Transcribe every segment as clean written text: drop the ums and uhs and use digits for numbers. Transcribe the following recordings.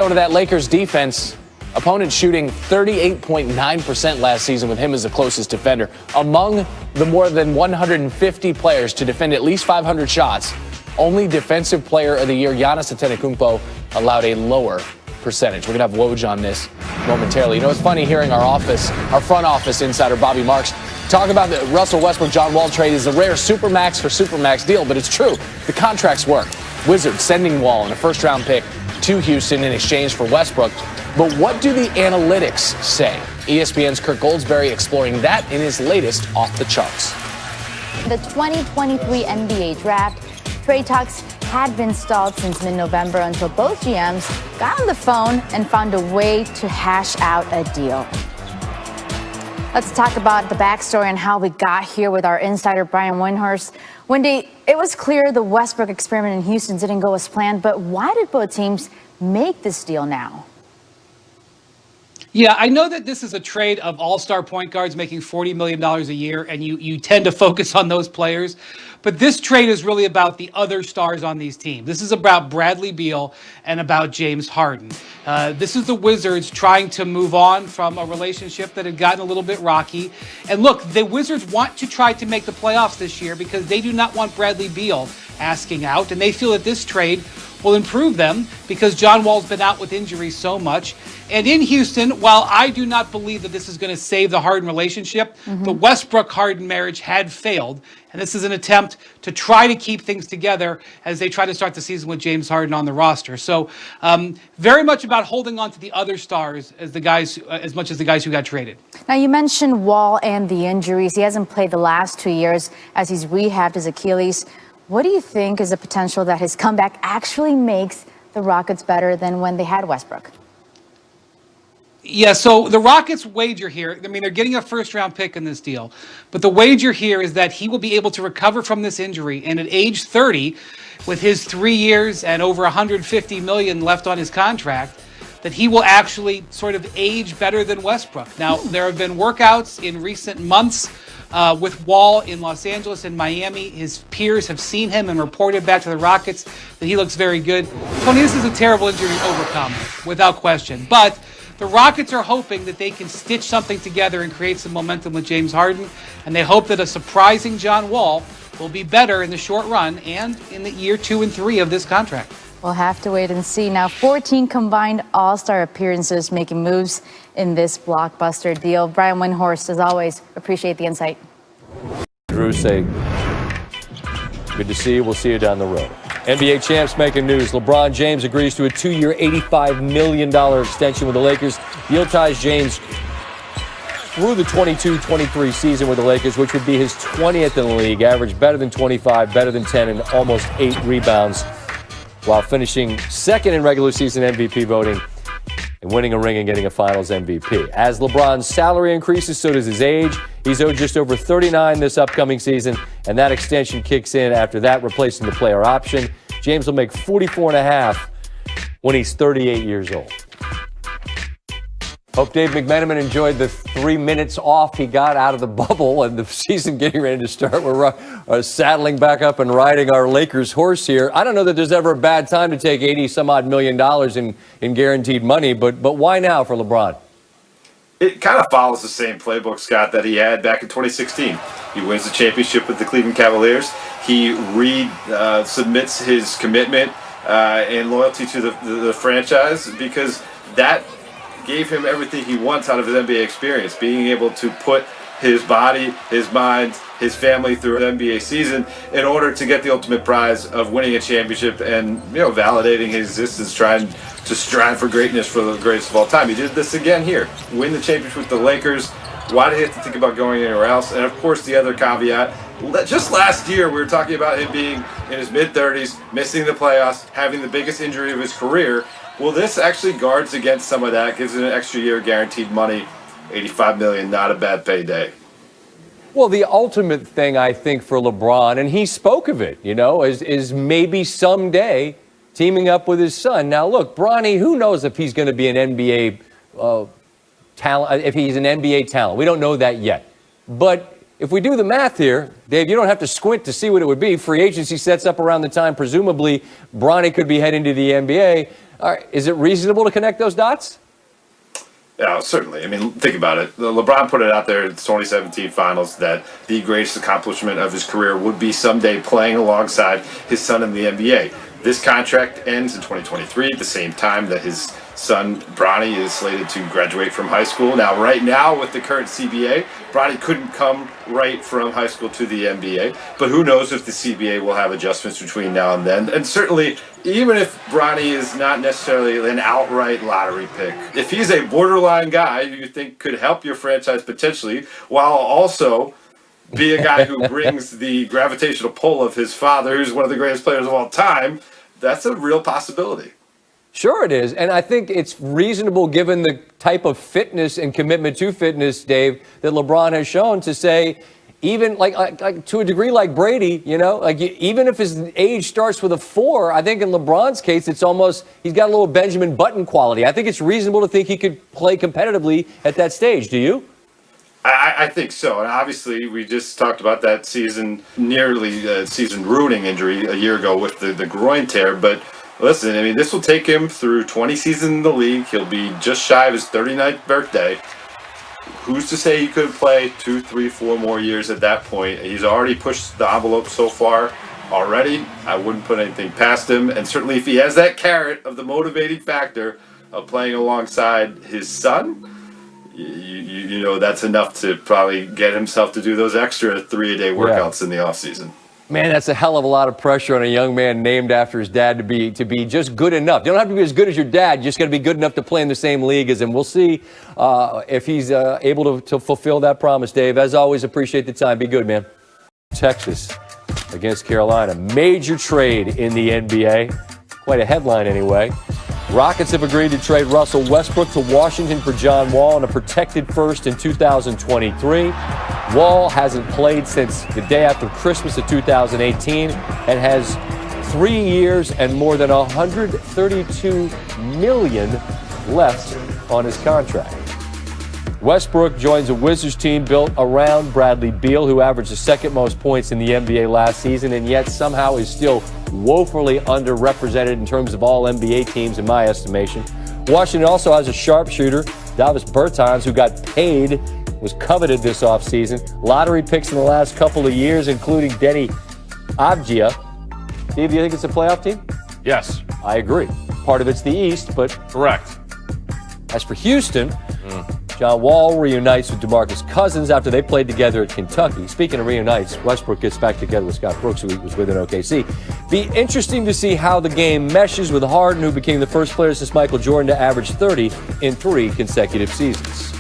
To that Lakers defense, opponents shooting 38.9% last season with him as the closest defender. Among the more than 150 players to defend at least 500 shots, only Defensive Player of the Year Giannis Antetokounmpo allowed a lower percentage. We're going to have Woj on this momentarily. You know, it's funny hearing our front office insider Bobby Marks talk about the Russell Westbrook John Wall trade is a rare supermax for supermax deal, but it's true. The contracts work. Wizards sending Wall and a first-round pick to Houston in exchange for Westbrook. But what do the analytics say? ESPN's Kirk Goldsberry exploring that in his latest Off the Charts. The 2023 NBA draft, trade talks had been stalled since mid-November until both GMs got on the phone and found a way to hash out a deal. Let's talk about the backstory and how we got here with our insider, Brian Windhorst. Wendy, it was clear the Westbrook experiment in Houston didn't go as planned, but why did both teams make this deal now? Yeah, I know that this is a trade of all-star point guards making $40 million a year, and you tend to focus on those players. But this trade is really about the other stars on these teams. This is about Bradley Beal and about James Harden. This is the Wizards trying to move on from a relationship that had gotten a little bit rocky. And look, the Wizards want to try to make the playoffs this year because they do not want Bradley Beal asking out, and they feel that this trade will improve them because John Wall's been out with injuries so much. And in Houston, while I do not believe that this is going to save the Harden relationship, the Westbrook-Harden marriage had failed. And this is an attempt to try to keep things together as they try to start the season with James Harden on the roster. So very much about holding on to the other stars as the guys, as much as the guys who got traded. Now, you mentioned Wall and the injuries. He hasn't played the last 2 years as he's rehabbed his Achilles. What do you think is the potential that his comeback actually makes the Rockets better than when they had Westbrook? Yeah, so the Rockets wager here, I mean, they're getting a first-round pick in this deal, but the wager here is that he will be able to recover from this injury, and at age 30, with his 3 years and over $150 million left on his contract, that he will actually sort of age better than Westbrook. Now, there have been workouts in recent months with Wall in Los Angeles and Miami. His peers have seen him and reported back to the Rockets that he looks very good. Tony, this is a terrible injury to overcome, without question. But the Rockets are hoping that they can stitch something together and create some momentum with James Harden, and they hope that a surprising John Wall will be better in the short run and in the year 2 and 3 of this contract. We'll have to wait and see. Now, 14 combined All-Star appearances making moves in this blockbuster deal. Brian Windhorst, as always, appreciate the insight. Drew, say good to see you. We'll see you down the road. NBA champs making news. LeBron James agrees to a 2-year, $85 million extension with the Lakers. Deal ties James through the 22-23 season with the Lakers, which would be his 20th in the league. Average better than 25, better than 10, and almost 8 rebounds, while finishing second in regular season MVP voting and winning a ring and getting a finals MVP. As LeBron's salary increases, so does his age. He's owed just over 39 this upcoming season, and that extension kicks in after that, replacing the player option. James will make $44.5 when he's 38 years old. Hope Dave McMenamin enjoyed the 3 minutes off he got out of the bubble and the season getting ready to start. We're saddling back up and riding our Lakers horse here. I don't know that there's ever a bad time to take 80-some-odd million dollars in guaranteed money, but why now for LeBron? It kind of follows the same playbook, Scott, that he had back in 2016. He wins the championship with the Cleveland Cavaliers. He submits his commitment and loyalty to the franchise because that gave him everything he wants out of his NBA experience, being able to put his body, his mind, his family through an NBA season in order to get the ultimate prize of winning a championship and, validating his existence, trying to strive for greatness for the greatest of all time. He did this again here, win the championship with the Lakers. Why did he have to think about going anywhere else? And of course, the other caveat, just last year we were talking about him being in his mid-30s, missing the playoffs, having the biggest injury of his career. Well, this actually guards against some of that, gives it an extra year guaranteed money, $85 million, not a bad payday. Well, the ultimate thing, I think, for LeBron, and he spoke of it, is maybe someday teaming up with his son. Now, look, Bronny, who knows if he's going to be an NBA talent, if he's an NBA talent. We don't know that yet. But if we do the math here, Dave, you don't have to squint to see what it would be. Free agency sets up around the time, presumably, Bronny could be heading to the NBA. All right, is it reasonable to connect those dots? Yeah, certainly. I mean, think about it. LeBron put it out there in the 2017 finals that the greatest accomplishment of his career would be someday playing alongside his son in the NBA. This contract ends in 2023 at the same time that his son, Bronny, is slated to graduate from high school. Now, right now, with the current CBA, Bronny couldn't come right from high school to the NBA. But who knows if the CBA will have adjustments between now and then. And certainly, even if Bronny is not necessarily an outright lottery pick, if he's a borderline guy who you think could help your franchise potentially, while also be a guy who brings the gravitational pull of his father, who's one of the greatest players of all time, that's a real possibility. Sure it is. And I think it's reasonable given the type of fitness and commitment to fitness, Dave, that LeBron has shown to say, even like to a degree like Brady, you know, like even if his age starts with a 4, I think in LeBron's case, it's almost he's got a little Benjamin Button quality. I think it's reasonable to think he could play competitively at that stage. Do you? I think so. And obviously, we just talked about that nearly season-ruining injury a year ago with the groin tear. But listen, I mean, this will take him through 20 seasons in the league. He'll be just shy of his 39th birthday. Who's to say he could play 2, 3, 4 more years at that point? He's already pushed the envelope so far already. I wouldn't put anything past him. And certainly if he has that carrot of the motivating factor of playing alongside his son, you know that's enough to probably get himself to do those extra 3-a-day workouts in the offseason. Man, that's a hell of a lot of pressure on a young man named after his dad to be just good enough. You don't have to be as good as your dad. You just got to be good enough to play in the same league as him. We'll see if he's able to fulfill that promise, Dave. As always, appreciate the time. Be good, man. Texas against Carolina. Major trade in the NBA. Quite a headline anyway. Rockets have agreed to trade Russell Westbrook to Washington for John Wall and a protected first in 2023. Wall hasn't played since the day after Christmas of 2018 and has 3 years and more than $132 million left on his contract. Westbrook joins a Wizards team built around Bradley Beal, who averaged the second most points in the NBA last season and yet somehow is still woefully underrepresented in terms of all NBA teams, in my estimation. Washington also has a sharpshooter, Davis Bertans, who got paid, was coveted this offseason. Lottery picks in the last couple of years, including Denny Avdia. Steve, do you think it's a playoff team? Yes. I agree. Part of it's the East, but... Correct. As for Houston, John Wall reunites with DeMarcus Cousins after they played together at Kentucky. Speaking of reunites, Westbrook gets back together with Scott Brooks, who he was with in OKC. Be interesting to see how the game meshes with Harden, who became the first player since Michael Jordan to average 30 in 3 consecutive seasons.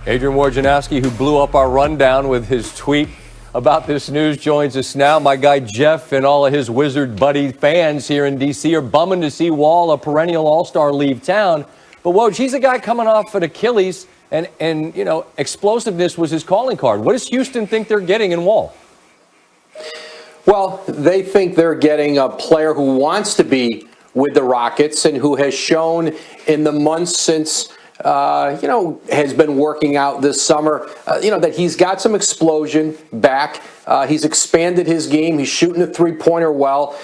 Adrian Wojnarowski, who blew up our rundown with his tweet about this news, joins us now. My guy Jeff and all of his Wizard buddy fans here in D.C. are bumming to see Wall, a perennial all-star, leave town. But Woj, he's a guy coming off an Achilles, and you know, explosiveness was his calling card. What does Houston think they're getting in Wall? Well, they think they're getting a player who wants to be with the Rockets and who has shown in the months since, has been working out this summer, that he's got some explosion back. He's expanded his game. He's shooting the three-pointer well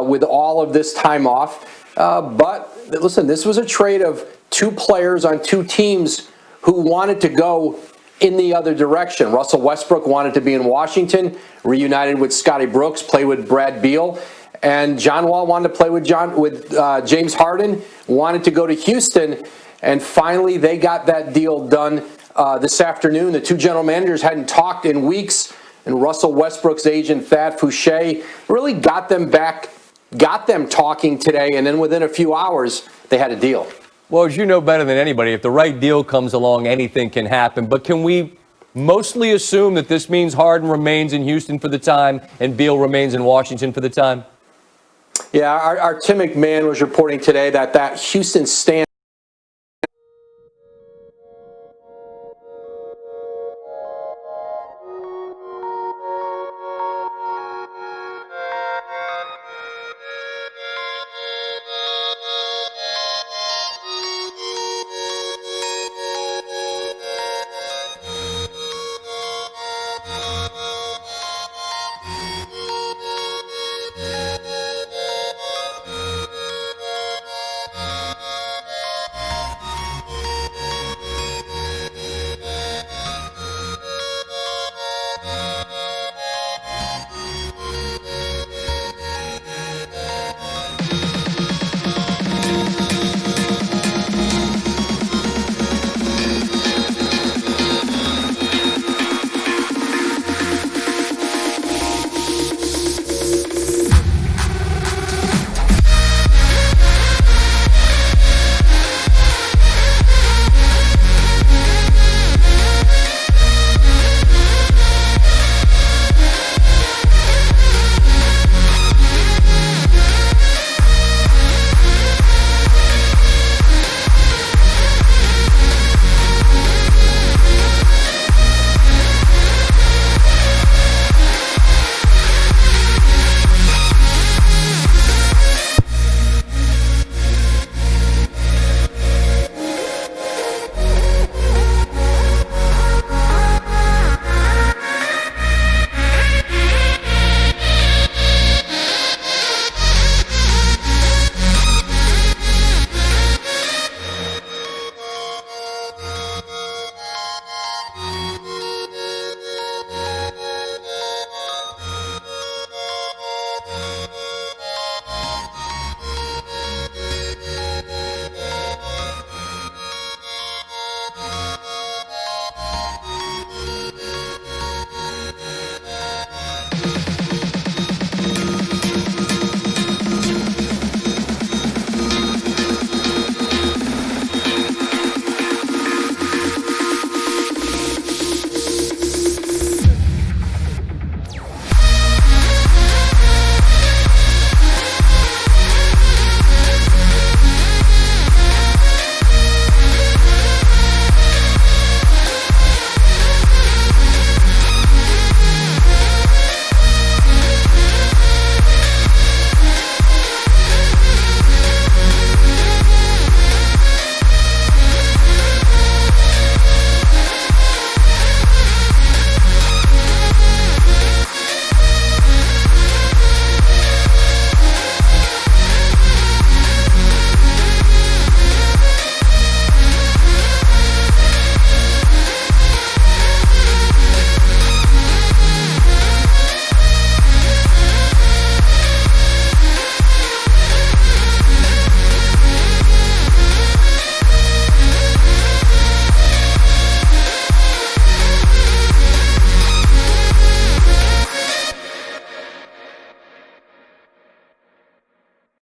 with all of this time off. But listen, this was a trade of 2 players on 2 teams who wanted to go in the other direction. Russell Westbrook wanted to be in Washington, reunited with Scotty Brooks, play with Brad Beal, and John Wall wanted to play with James Harden, wanted to go to Houston, and finally they got that deal done this afternoon. The 2 general managers hadn't talked in weeks, and Russell Westbrook's agent Thad Fouché really got them talking today, and then within a few hours they had a deal. Well, as you know better than anybody, if the right deal comes along, anything can happen. But can we mostly assume that this means Harden remains in Houston for the time and Beal remains in Washington for the time? Yeah, our Tim McMahon was reporting today that Houston stand